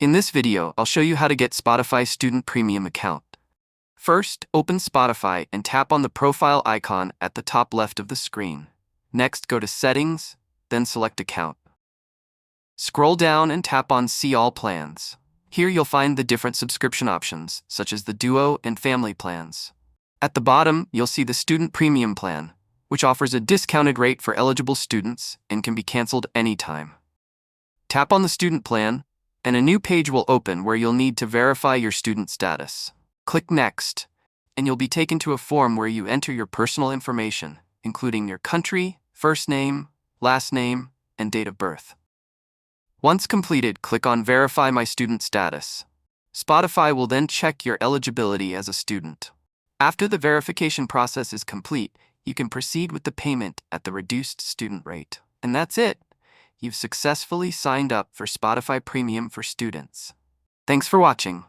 In this video, I'll show you how to get Spotify Student Premium account. First, open Spotify and tap on the profile icon at the top left of the screen. Next, go to Settings, then select Account. Scroll down and tap on See All Plans. Here you'll find the different subscription options, such as the Duo and Family plans. At the bottom, you'll see the Student Premium plan, which offers a discounted rate for eligible students and can be canceled anytime. Tap on the student plan, and a new page will open where you'll need to verify your student status. Click Next, and you'll be taken to a form where you enter your personal information, including your country, first name, last name, and date of birth. Once completed, click on Verify My Student Status. Spotify will then check your eligibility as a student. After the verification process is complete, you can proceed with the payment at the reduced student rate. And that's it. You've successfully signed up for Spotify Premium for students. Thanks for watching.